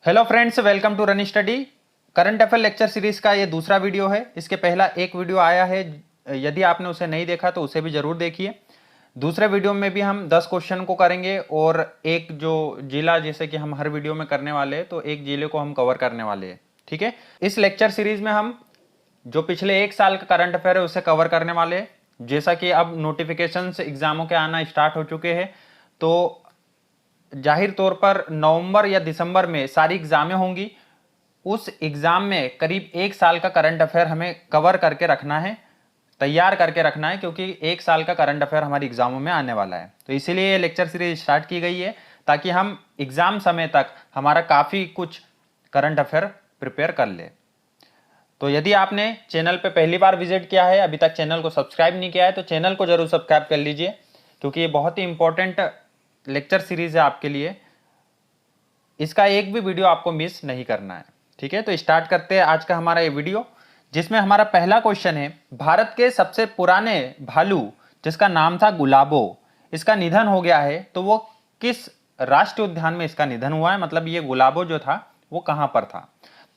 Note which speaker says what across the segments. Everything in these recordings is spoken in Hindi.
Speaker 1: Hello friends, welcome to run study. Current affair lecture series का ये दूसरा वीडियो है। इसके पहला एक वीडियो आया है, यदि आपने उसे नहीं देखा तो उसे भी जरूर देखिए। दूसरे वीडियो में भी हम 10 क्वेश्चन को करेंगे और एक जो जिला, जैसे कि हम हर वीडियो में करने वाले हैं, तो एक जिले को हम कवर करने वाले हैं। ठीक है, इस लेक्चर सीरीज में हम जो पिछले एक साल का करंट अफेयर है उसे कवर करने वाले हैं। जैसा कि अब नोटिफिकेशंस एग्जामों के आना स्टार्ट हो चुके हैं, तो जाहिर तौर पर नवंबर या दिसंबर में सारी एग्जामें होंगी। उस एग्जाम में करीब एक साल का करंट अफेयर हमें कवर करके रखना है, तैयार करके रखना है, क्योंकि एक साल का करंट अफेयर हमारी एग्जामों में आने वाला है। तो इसीलिए ये लेक्चर सीरीज स्टार्ट की गई है, ताकि हम एग्जाम समय तक हमारा काफ़ी कुछ करंट अफेयर प्रिपेयर कर ले। तो यदि आपने चैनल पे पहली बार विजिट किया है, अभी तक चैनल को सब्सक्राइब नहीं किया है, तो चैनल को जरूर सब्सक्राइब कर लीजिए, क्योंकि ये बहुत ही इंपॉर्टेंट लेक्चर सीरीज है आपके लिए। इसका एक भी वीडियो आपको मिस नहीं करना है। ठीक है, तो स्टार्ट करते हैं आज का हमारा ये वीडियो, जिसमें हमारा पहला क्वेश्चन है, भारत के सबसे पुराने भालू जिसका नाम था गुलाबो, इसका निधन हो गया है, तो वो किस राष्ट्रीय उद्यान में इसका निधन हुआ है? मतलब ये गुलाबो जो था वो कहां पर था?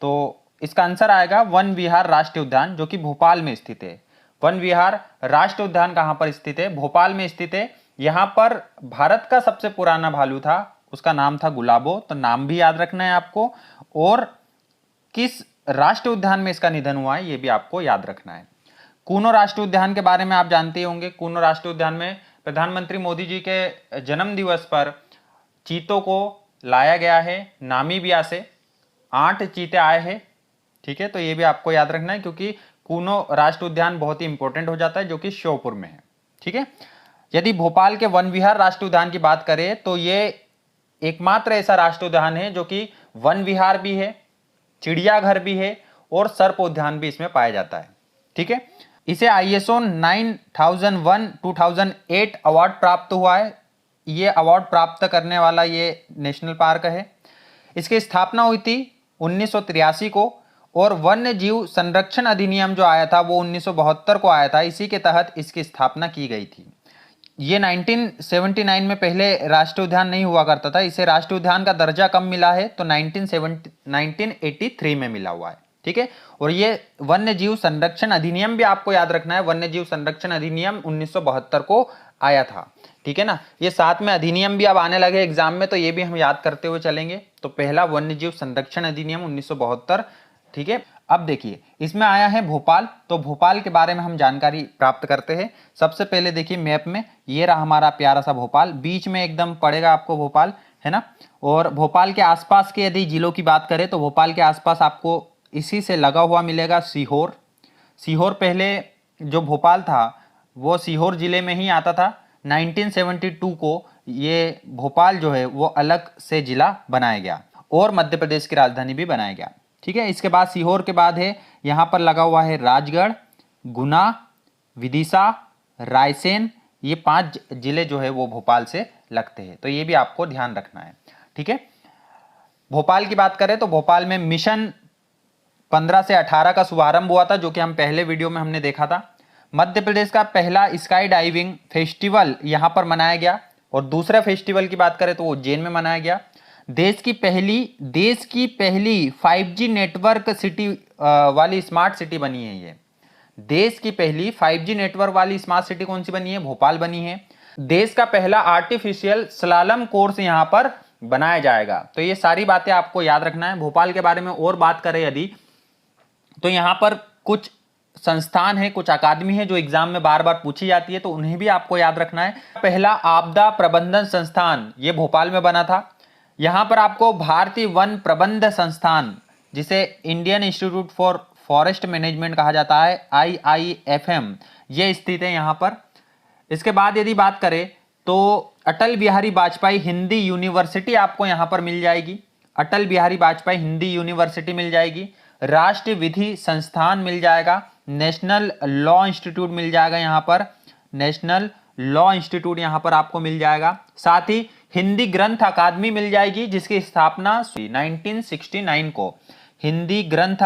Speaker 1: तो इसका आंसर आएगा वन विहार राष्ट्रीय उद्यान, जो कि भोपाल में स्थित है। वन विहार राष्ट्रीय उद्यान कहां पर स्थित है? भोपाल में स्थित है। यहां पर भारत का सबसे पुराना भालू था, उसका नाम था गुलाबो, तो नाम भी याद रखना है आपको, और किस राष्ट्रीय उद्यान में इसका निधन हुआ है ये भी आपको याद रखना है। कूनो राष्ट्रीय उद्यान के बारे में आप जानते होंगे। कूनो राष्ट्रीय उद्यान में प्रधानमंत्री मोदी जी के जन्म दिवस पर चीतों को लाया गया है नामीबिया से। 8 चीते आए हैं। ठीक है, तो ये भी आपको याद रखना है, क्योंकि कूनो राष्ट्रीय उद्यान बहुत ही इंपॉर्टेंट हो जाता है, जो कि श्योपुर में है। ठीक है, यदि भोपाल के वन विहार राष्ट्रीय उद्यान की बात करें, तो ये एकमात्र ऐसा राष्ट्रीय उद्यान है जो कि वन विहार भी है, चिड़ियाघर भी है और सर्प उद्यान भी इसमें पाया जाता है। ठीक है, इसे ISO 9001-2008 अवार्ड प्राप्त हुआ है। ये अवार्ड प्राप्त करने वाला ये नेशनल पार्क है। इसकी स्थापना हुई थी 1983 को, और वन्य जीव संरक्षण अधिनियम जो आया था वो 1972 को आया था। इसी के तहत इसकी स्थापना की गई थी। ये 1979 में पहले राष्ट्रीय उद्यान नहीं हुआ करता था, इसे राष्ट्रीय उद्यान का दर्जा कब मिला है? तो 1983 में मिला हुआ है। ठीक है, और ये वन्य जीव संरक्षण अधिनियम भी आपको याद रखना है। वन्य जीव संरक्षण अधिनियम 1972 को आया था। ठीक है ना, ये साथ में अधिनियम भी अब आने लगे एग्जाम में, तो ये भी हम याद करते हुए चलेंगे। तो पहला वन्य जीव संरक्षण अधिनियम 1972। ठीक है, अब देखिए इसमें आया है भोपाल, तो भोपाल के बारे में हम जानकारी प्राप्त करते हैं। सबसे पहले देखिए मैप में, ये रहा हमारा प्यारा सा भोपाल, बीच में एकदम पड़ेगा आपको भोपाल, है ना। और भोपाल के आसपास के यदि जिलों की बात करें, तो भोपाल के आसपास आपको इसी से लगा हुआ मिलेगा सीहोर। सीहोर पहले जो भोपाल था वो सीहोर जिले में ही आता था। 1972 को ये भोपाल जो है वो अलग से जिला बनाया गया और मध्य प्रदेश की राजधानी भी बनाया गया। ठीक है, इसके बाद सीहोर के बाद है, यहां पर लगा हुआ है राजगढ़, गुना, विदिशा, रायसेन। ये 5 जिले जो है वो भोपाल से लगते हैं, तो ये भी आपको ध्यान रखना है। ठीक है, भोपाल की बात करें तो भोपाल में मिशन 15 से 18 का शुभारंभ हुआ था, जो कि हम पहले वीडियो में हमने देखा था। मध्य प्रदेश का पहला स्काई डाइविंग फेस्टिवल यहां पर मनाया गया, और दूसरा फेस्टिवल की बात करें तो वो उज्जैन में मनाया गया। देश की पहली 5G नेटवर्क सिटी वाली स्मार्ट सिटी बनी है ये। देश की पहली 5G नेटवर्क वाली स्मार्ट सिटी कौन सी बनी है? भोपाल बनी है। देश का पहला आर्टिफिशियल स्लालम कोर्स यहां पर बनाया जाएगा। तो ये सारी बातें आपको याद रखना है। भोपाल के बारे में और बात करें यदि, तो यहां पर कुछ संस्थान है, कुछ अकादमी है जो एग्जाम में बार बार पूछी जाती है, तो उन्हें भी आपको याद रखना है। पहला आपदा प्रबंधन संस्थान ये भोपाल में बना था। यहां पर आपको भारतीय वन प्रबंध संस्थान, जिसे Indian institute for forest management कहा जाता है, IIFM, ये स्थित है यहां पर। इसके बाद यदि बात करें तो अटल बिहारी वाजपेयी हिंदी यूनिवर्सिटी आपको यहां पर मिल जाएगी। अटल बिहारी वाजपेयी हिंदी यूनिवर्सिटी मिल जाएगी। राष्ट्रीय विधि संस्थान मिल जाएगा। नेशनल लॉ इंस्टीट्यूट मिल जाएगा यहां पर। नेशनल लॉ इंस्टीट्यूट यहां पर आपको मिल जाएगा। साथ ही हिंदी ग्रंथ अकादमी मिल जाएगी, जिसकी स्थापना 1969 को। हिंदी ग्रंथ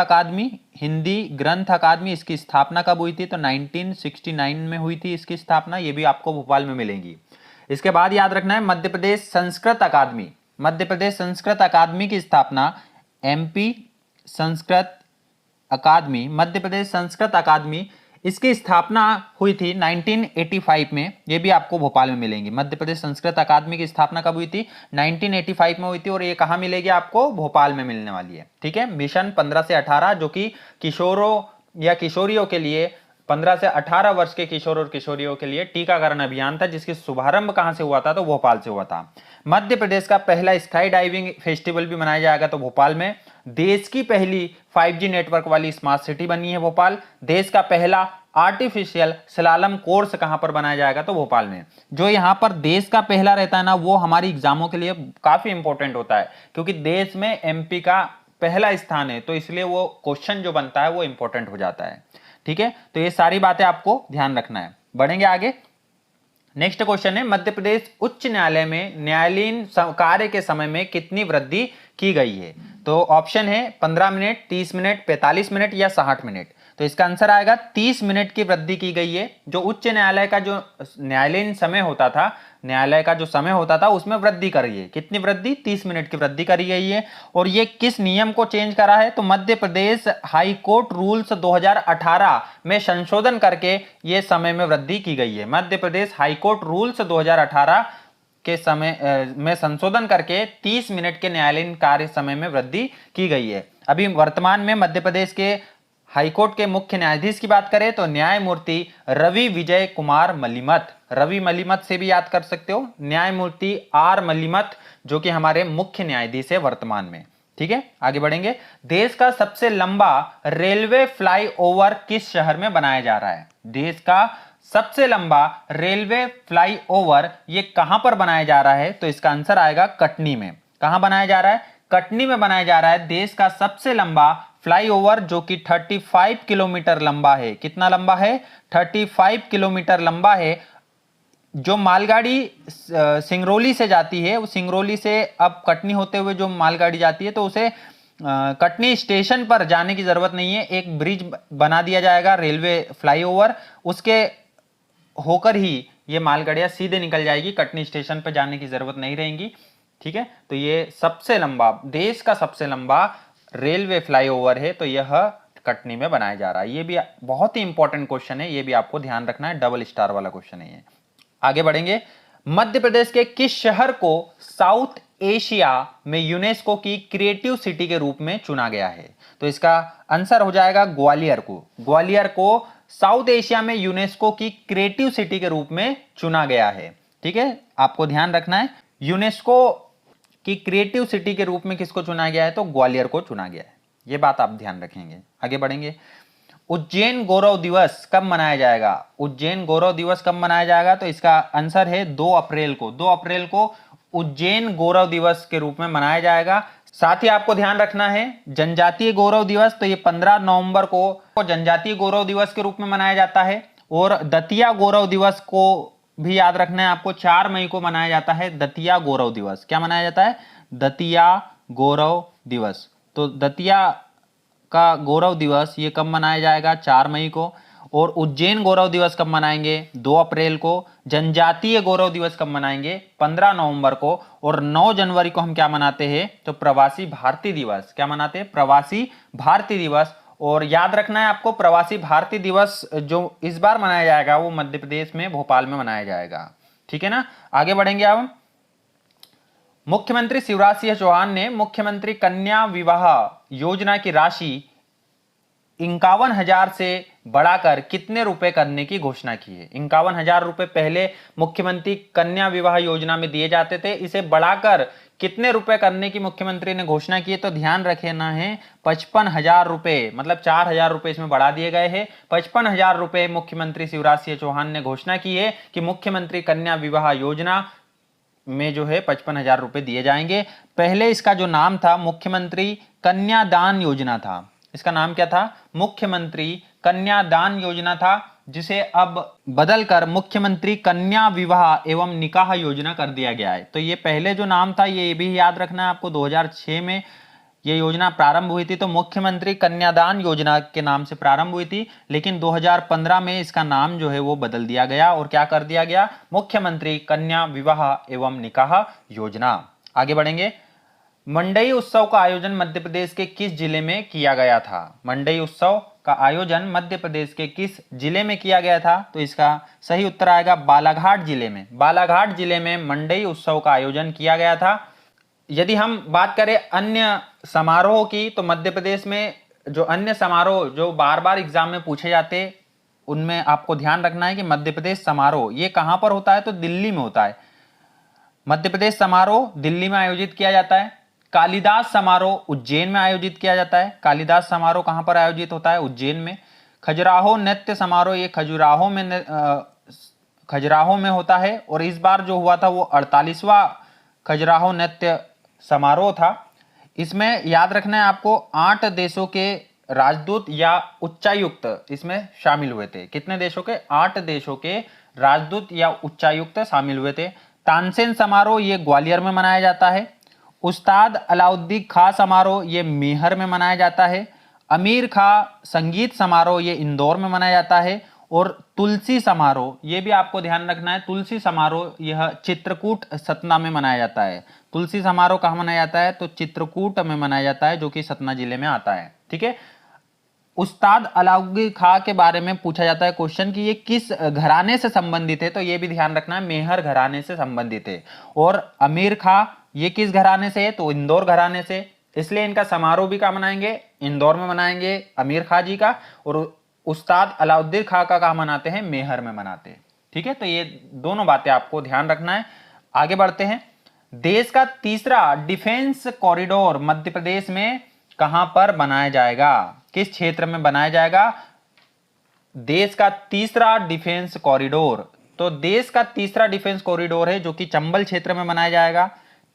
Speaker 1: अकादमी इसकी स्थापना कब हुई थी? तो 1969 में हुई थी इसकी स्थापना। ये भी आपको भोपाल में मिलेंगी। इसके बाद याद रखना है मध्य प्रदेश संस्कृत अकादमी। मध्य प्रदेश संस्कृत अकादमी की स्थापना एमपी संस्कृत अकादमी, मध्य प्रदेश संस्कृत अकादमी, इसकी स्थापना हुई थी 1985 में। ये भी आपको भोपाल में मिलेंगी। मध्य प्रदेश संस्कृत अकादमी की स्थापना कब हुई थी? 1985 में हुई थी और ये कहाँ मिलेगी आपको? भोपाल में मिलने वाली है। ठीक है, मिशन 15 से 18 जो कि किशोरों या किशोरियों के लिए 15 से 18 वर्ष के किशोर और किशोरियों के लिए टीकाकरण अभियान था, जिसकी शुभारंभ कहां से हुआ था? तो भोपाल से हुआ था। मध्य प्रदेश का पहला स्काई डाइविंग फेस्टिवल भी मनाया जाएगा तो भोपाल में। देश की पहली 5G नेटवर्क वाली स्मार्ट सिटी बनी है भोपाल। देश का पहला आर्टिफिशियल स्लालम कोर्स कहां पर बनाया जाएगा? तो भोपाल में। जो यहां पर देश का पहला रहता है ना, वो हमारी एग्जामों के लिए काफी इंपॉर्टेंट होता है, क्योंकि देश में एमपी का पहला स्थान है, तो इसलिए वो क्वेश्चन जो बनता है वो इंपॉर्टेंट हो जाता है। ठीक है, तो ये सारी बातें आपको ध्यान रखना है। बढ़ेंगे आगे। नेक्स्ट क्वेश्चन है, मध्य प्रदेश उच्च न्यायालय में न्यायालयीन कार्य के समय में कितनी वृद्धि की गई है? तो ऑप्शन है 15 मिनट, 30 मिनट, 45 मिनट या 60 मिनट। तो इसका आंसर आएगा 30 मिनट की वृद्धि की गई है। जो उच्च न्यायालय का जो न्यायालयीन समय होता था, न्यायालय का जो समय होता था उसमें वृद्धि करी है। कितनी वृद्धि? 30 मिनट की वृद्धि करी गई है। और ये किस नियम को चेंज करा है? तो Madhya Pradesh high court rules 2018 में संशोधन करके ये समय में वृद्धि की गई है। Madhya Pradesh high court rules 2018 के समय में संशोधन करके 30 मिनट के न्यायालयीन कार्य समय में वृद्धि की गई है। अभी वर्तमान में मध्य प्रदेश के हाईकोर्ट के मुख्य न्यायाधीश की बात करें तो न्यायमूर्ति रवि विजय कुमार मलिमथ, रवि मलिमथ से भी याद कर सकते हो, न्यायमूर्ति आर मलिमथ जो कि हमारे मुख्य न्यायाधीश है वर्तमान में। ठीक है, आगे बढ़ेंगे। देश का सबसे लंबा रेलवे फ्लाईओवर किस शहर में बनाया जा रहा है? देश का सबसे लंबा रेलवे फ्लाईओवर ये कहां पर बनाया जा रहा है? तो इसका आंसर आएगा कटनी में। कहां बनाया जा रहा है? कटनी में बनाया जा रहा है देश का सबसे लंबा फ्लाईओवर, जो कि 35 किलोमीटर लंबा है। कितना लंबा है? 35 किलोमीटर लंबा है। जो मालगाड़ी सिंगरौली से जाती है, वो सिंगरौली से अब कटनी होते हुए जो मालगाड़ी जाती है, तो उसे कटनी स्टेशन पर जाने की जरूरत नहीं है। एक ब्रिज बना दिया जाएगा, रेलवे फ्लाईओवर, उसके होकर ही ये मालगाड़ियां सीधे निकल जाएगी, कटनी स्टेशन पर जाने की जरूरत नहीं रहेगी। ठीक है, तो ये सबसे लंबा, देश का सबसे लंबा रेलवे फ्लाईओवर है, तो यह कटनी में बनाया जा रहा है। ये भी बहुत ही इंपॉर्टेंट क्वेश्चन है, ये भी आपको ध्यान रखना है, डबल स्टार वाला क्वेश्चन है ये। आगे बढ़ेंगे। मध्य प्रदेश के किस शहर को साउथ एशिया में यूनेस्को की क्रिएटिव सिटी के रूप में चुना गया है? तो इसका आंसर हो जाएगा ग्वालियर को। ग्वालियर को साउथ एशिया में यूनेस्को की क्रिएटिव सिटी के रूप में चुना गया है। ठीक है, आपको ध्यान रखना है, यूनेस्को की क्रिएटिव सिटी के रूप में किसको चुना गया है? तो ग्वालियर को चुना गया है। ये बात आप ध्यान रखेंगे। आगे बढ़ेंगे। उज्जैन गौरव दिवस कब मनाया जाएगा? उज्जैन गौरव दिवस कब मनाया जाएगा? तो इसका आंसर है 2 अप्रैल को। 2 अप्रैल को उज्जैन गौरव दिवस के रूप में मनाया जाएगा। साथ ही आपको ध्यान रखना है, जनजातीय गौरव दिवस, तो ये 15 नवंबर को जनजातीय गौरव दिवस के रूप में मनाया जाता है। और दतिया गौरव दिवस को भी याद रखना है आपको, 4 मई को मनाया जाता है दतिया गौरव दिवस। क्या मनाया जाता है? दतिया गौरव दिवस। तो दतिया का गौरव दिवस ये कब मनाया जाएगा? 4 मई को। और उज्जैन गौरव दिवस कब मनाएंगे? 2 अप्रैल को। जनजातीय गौरव दिवस कब मनाएंगे? 15 नवंबर को। और 9 जनवरी को हम क्या मनाते हैं? तो प्रवासी भारतीय दिवस। क्या मनाते हैं? प्रवासी भारतीय दिवस। और याद रखना है आपको, प्रवासी भारतीय दिवस जो इस बार मनाया जाएगा वो मध्य प्रदेश में भोपाल में मनाया जाएगा। ठीक है ना, आगे बढ़ेंगे। अब मुख्यमंत्री शिवराज सिंह चौहान ने मुख्यमंत्री कन्या विवाह योजना की राशि 51,000 से बढ़ाकर कितने रुपए करने की घोषणा की है? 51,000 रुपए पहले मुख्यमंत्री कन्या विवाह योजना में दिए जाते थे, इसे बढ़ाकर कितने रुपए करने की मुख्यमंत्री ने घोषणा की है? तो ध्यान रखना है 55,000 रुपए, मतलब 4,000 रुपए इसमें बढ़ा दिए गए हैं। 55,000 रुपए मुख्यमंत्री शिवराज सिंह चौहान ने घोषणा की है कि मुख्यमंत्री कन्या विवाह योजना में जो है 55,000 रुपए दिए जाएंगे। पहले इसका जो नाम था मुख्यमंत्री कन्यादान योजना था। इसका नाम क्या था? मुख्यमंत्री कन्यादान योजना था, जिसे अब बदलकर मुख्यमंत्री कन्या विवाह एवं निकाह योजना कर दिया गया है। तो ये पहले जो नाम था ये भी याद रखना है आपको, 2006 में ये योजना प्रारंभ हुई थी, तो मुख्यमंत्री कन्यादान योजना के नाम से प्रारंभ हुई थी। लेकिन 2015 में इसका नाम जो है वो बदल दिया गया और क्या कर दिया गया? मुख्यमंत्री कन्या विवाह एवं निकाह योजना। आगे बढ़ेंगे। मंडई उत्सव का आयोजन मध्य प्रदेश के किस जिले में किया गया था? मंडई उत्सव का आयोजन मध्य प्रदेश के किस जिले में किया गया था? तो इसका सही उत्तर आएगा बालाघाट जिले में। बालाघाट जिले में मंडई उत्सव का आयोजन किया गया था। यदि हम बात करें अन्य समारोह की, तो मध्य प्रदेश में जो अन्य समारोह जो बार बार एग्जाम में पूछे जाते, उनमें आपको ध्यान रखना है कि मध्य प्रदेश समारोह ये कहां पर होता है? तो दिल्ली में होता है। मध्य प्रदेश समारोह दिल्ली में आयोजित किया जाता है। कालिदास समारोह उज्जैन में आयोजित किया जाता है। कालिदास समारोह कहां पर आयोजित होता है? उज्जैन में। खजुराहो नृत्य समारोह ये खजुराहो में होता है, और इस बार जो हुआ था वो 48वां खजुराहो नृत्य समारोह था। इसमें याद रखना है आपको 8 देशों के राजदूत या उच्चायुक्त इसमें शामिल हुए थे। कितने देशों के? 8 देशों के राजदूत या उच्चायुक्त शामिल हुए थे। तानसेन समारोह ये ग्वालियर में मनाया जाता है। उस्ताद अलाउद्दीन खां समारोह ये मेहर में मनाया जाता है। अमीर खां संगीत समारोह ये इंदौर में मनाया जाता है। और तुलसी समारोह ये भी आपको ध्यान रखना है, तुलसी समारोह यह चित्रकूट सतना में मनाया जाता है। तुलसी समारोह कहाँ मनाया जाता है? तो चित्रकूट में मनाया जाता है, जो कि सतना जिले में आता है। ठीक है। उस्ताद अलाउद्दीन खां के बारे में पूछा जाता है क्वेश्चन कि ये किस घराने से संबंधित है? तो ये भी ध्यान रखना है, मेहर घराने से संबंधित है। और अमीर खां ये किस घराने से है? तो इंदौर घराने से। इसलिए इनका समारोह भी कहाँ मनाएंगे? इंदौर में मनाएंगे अमीर खां जी का। और उस्ताद अलाउद्दीन खां का कहाँ मनाते हैं? मेहर में मनाते हैं। ठीक है, तो ये दोनों बातें आपको ध्यान रखना है। आगे बढ़ते हैं। देश का तीसरा डिफेंस कॉरिडोर मध्य प्रदेश में कहां पर बनाया जाएगा? किस क्षेत्र में बनाया जाएगा? देश का तीसरा डिफेंस कॉरिडोर, तो देश का तीसरा डिफेंस कॉरिडोर है जो कि चंबल क्षेत्र में बनाया जाएगा।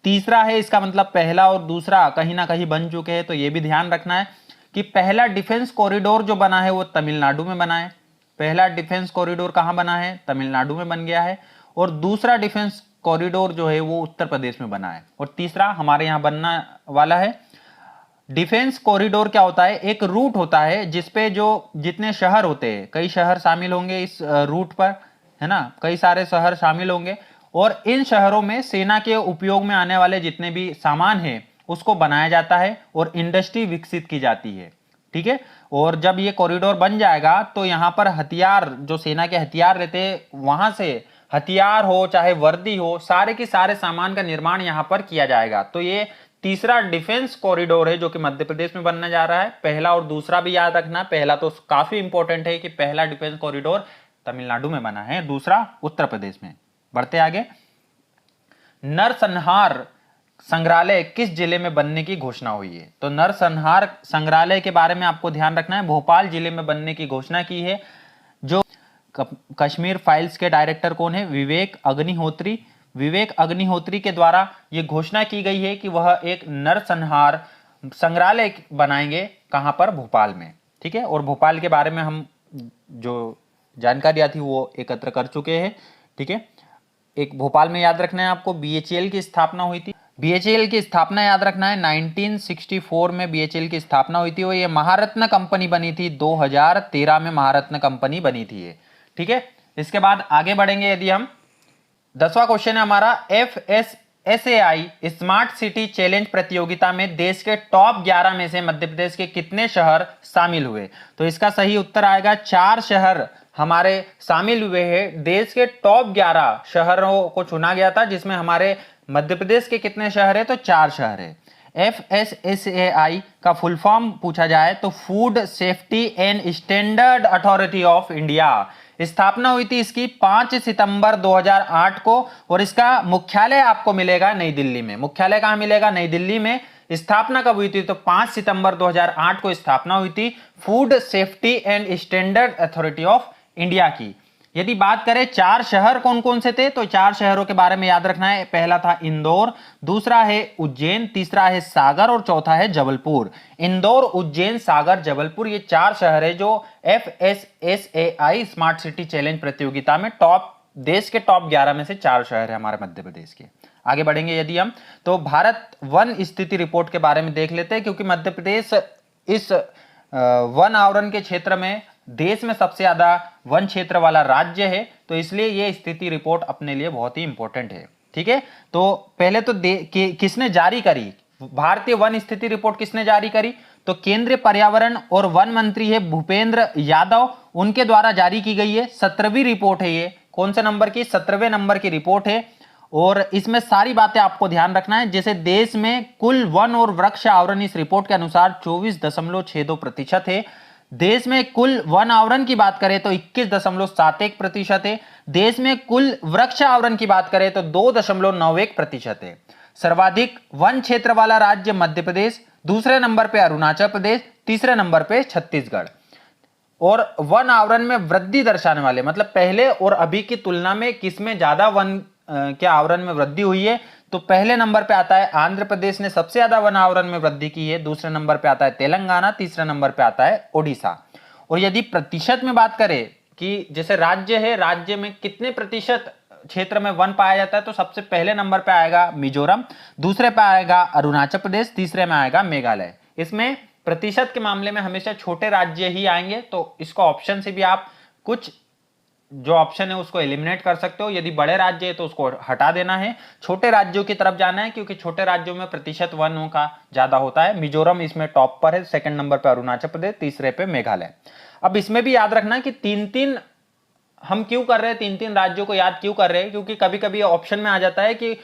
Speaker 1: तीसरा है, इसका मतलब पहला और दूसरा कहीं ना कहीं बन चुके हैं, तो यह भी ध्यान रखना है कि पहला डिफेंस कॉरिडोर जो बना है वो तमिलनाडु में बना है। पहला डिफेंस कॉरिडोर कहां बना है? तमिलनाडु में बन गया है। और दूसरा डिफेंस कॉरिडोर जो है वो उत्तर प्रदेश में बना है। और तीसरा हमारे यहां बनना वाला है। डिफेंस कॉरिडोर क्या होता है? एक रूट होता है जिसपे जो जितने शहर होते हैं, कई शहर शामिल होंगे इस रूट पर, है ना, कई सारे शहर शामिल होंगे, और इन शहरों में सेना के उपयोग में आने वाले जितने भी सामान हैं उसको बनाया जाता है और इंडस्ट्री विकसित की जाती है। ठीक है। और जब ये कॉरिडोर बन जाएगा तो यहाँ पर हथियार, जो सेना के हथियार रहते हैं, वहां से हथियार हो चाहे वर्दी हो, सारे के सारे सामान का निर्माण यहाँ पर किया जाएगा। तो ये तीसरा डिफेंस कॉरिडोर है जो कि मध्य प्रदेश में बनने जा रहा है। पहला और दूसरा भी याद रखना। पहला तो काफी इंपॉर्टेंट है कि पहला डिफेंस कॉरिडोर तमिलनाडु में बना है, दूसरा उत्तर प्रदेश में। बढ़ते आगे। नरसंहार संग्रहालय किस जिले में बनने की घोषणा हुई है? तो नरसंहार संग्रहालय के बारे में आपको ध्यान रखना है, भोपाल जिले में बनने की घोषणा की है। जो कश्मीर फाइल्स के डायरेक्टर कौन है? विवेक अग्निहोत्री। विवेक अग्निहोत्री के द्वारा यह घोषणा की गई है कि वह एक नरसंहार संग्रहालय बनाएंगे। कहां पर? भोपाल में। ठीक है। और भोपाल के बारे में हम जो जानकारियां थी वो एकत्र कर चुके हैं। ठीक है। एक भोपाल में याद रखना है आपको बीएचईएल की स्थापना हुई थी। बीएचईएल की स्थापना याद रखना है 1964 में बीएचईएल की स्थापना हुई थी। और ये महारत्न कंपनी बनी थी, 2013 में महारत्न कंपनी बनी थी ये। ठीक है। इसके बाद आगे बढ़ेंगे। यदि हम 10वां क्वेश्चन है हमारा, FSSAI स्मार्ट सिटी चैलेंज प्रतियोगिता में देश के टॉप 11 में से मध्य प्रदेश के कितने शहर शामिल हुए? तो इसका सही उत्तर आएगा 4 शहर हमारे शामिल हुए हैं। देश के टॉप 11 शहरों को चुना गया था, जिसमें हमारे मध्य प्रदेश के कितने शहर है? तो 4 शहर है। FSSAI का फुल फॉर्म पूछा जाए तो food safety and standard authority of India. स्थापना हुई थी इसकी 5 सितंबर 2008 को, और इसका मुख्यालय आपको मिलेगा नई दिल्ली में। मुख्यालय कहां मिलेगा? नई दिल्ली में। स्थापना कब हुई थी? तो 5 सितंबर 2008 को स्थापना हुई थी food safety and standard authority of India की। यदि बात करें 4 शहर कौन कौन से थे, तो 4 शहरों के बारे में याद रखना है। पहला था इंदौर, दूसरा है उज्जैन, तीसरा है सागर और चौथा है जबलपुर। इंदौर, उज्जैन, सागर, जबलपुर ये 4 शहर है जो FSSAI स्मार्ट सिटी चैलेंज प्रतियोगिता में देश के टॉप 11 में से 4 शहर है हमारे मध्य प्रदेश के। आगे बढ़ेंगे यदि हम, तो भारत वन स्थिति रिपोर्ट के बारे में देख लेते हैं, क्योंकि मध्य प्रदेश इस वन आवरण के क्षेत्र में देश में सबसे ज्यादा वन क्षेत्र वाला राज्य है, तो इसलिए यह स्थिति रिपोर्ट अपने लिए बहुत ही इंपॉर्टेंट है। ठीक है। तो पहले तो किसने जारी करी? भारतीय वन स्थिति रिपोर्ट किसने जारी करी? तो केंद्रीय पर्यावरण और वन मंत्री है भूपेंद्र यादव, उनके द्वारा जारी की गई है। 17वीं रिपोर्ट है ये। कौन से नंबर की? 17वें नंबर की रिपोर्ट है। और इसमें सारी बातें आपको ध्यान रखना है। जैसे देश में कुल वन और वृक्ष आवरण इस रिपोर्ट के अनुसार 24.62% है। देश में कुल वन आवरण की बात करें तो 21.71% है। देश में कुल वृक्ष आवरण की बात करें तो 2.91% है। सर्वाधिक वन क्षेत्र वाला राज्य मध्य प्रदेश, दूसरे नंबर पे अरुणाचल प्रदेश, तीसरे नंबर पे छत्तीसगढ़। और वन आवरण में वृद्धि दर्शाने वाले, मतलब पहले और अभी की तुलना में किसमें ज्यादा वन के आवरण में वृद्धि हुई है, तो पहले नंबर पे आता है आंध्र प्रदेश ने सबसे ज्यादा वन आवरण में वृद्धि की है। दूसरे नंबर पे आता है तेलंगाना, तीसरे नंबर पे आता है ओडिशा। और यदि प्रतिशत में बात करें कि जैसे राज्य है, राज्य में कितने प्रतिशत क्षेत्र में वन पाया जाता है, तो सबसे पहले नंबर पे आएगा मिजोरम, दूसरे पे आएगा अरुणाचल प्रदेश, तीसरे में आएगा मेघालय। इसमें प्रतिशत के मामले में हमेशा छोटे राज्य ही आएंगे, तो इसको ऑप्शन से भी आप कुछ जो ऑप्शन है उसको एलिमिनेट कर सकते हो। यदि बड़े राज्य है तो उसको हटा देना है, छोटे राज्यों की तरफ जाना है, क्योंकि छोटे राज्यों में प्रतिशत वनों का ज्यादा होता है। मिजोरम इसमें टॉप पर है, सेकंड नंबर पर अरुणाचल प्रदेश, तीसरे पे मेघालय। अब इसमें भी याद रखना कि तीन तीन हम क्यों कर रहे हैं, तीन तीन राज्यों को याद क्यों कर रहे हैं, क्योंकि कभी कभी ऑप्शन में आ जाता है कि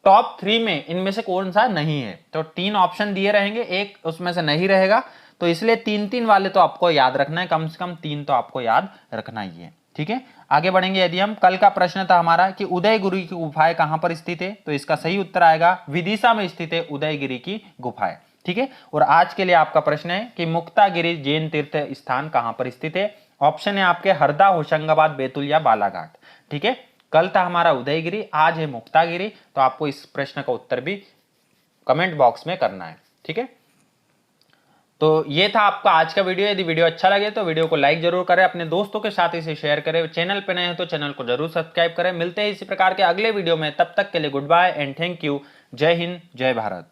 Speaker 1: टॉप 3 में इनमें से कौन सा नहीं है, तो 3 ऑप्शन दिए रहेंगे, एक उसमें से नहीं रहेगा, तो इसलिए 3-3 वाले तो आपको याद रखना है, कम से कम 3 तो आपको याद रखना ही है। ठीक है, आगे बढ़ेंगे। यदि हम कल का प्रश्न था हमारा कि उदयगिरी की गुफाएं कहां पर स्थित है, तो इसका सही उत्तर आएगा विदिशा में स्थित है उदयगिरी की गुफाएं। ठीक है, और आज के लिए आपका प्रश्न है कि मुक्तागिरी जैन तीर्थ स्थान कहां पर स्थित है। ऑप्शन है आपके हरदा, होशंगाबाद, बैतूल या बालाघाट। ठीक है, कल था हमारा उदयगिरी, आज है मुक्तागिरी, तो आपको इस प्रश्न का उत्तर भी कमेंट बॉक्स में करना है। ठीक है, तो ये था आपका आज का वीडियो। यदि वीडियो अच्छा लगे तो वीडियो को लाइक जरूर करें, अपने दोस्तों के साथ इसे शेयर करें, चैनल पे नए हैं तो चैनल को जरूर सब्सक्राइब करें। मिलते हैं इसी प्रकार के अगले वीडियो में, तब तक के लिए good bye and thank you. जय हिंद, जय भारत।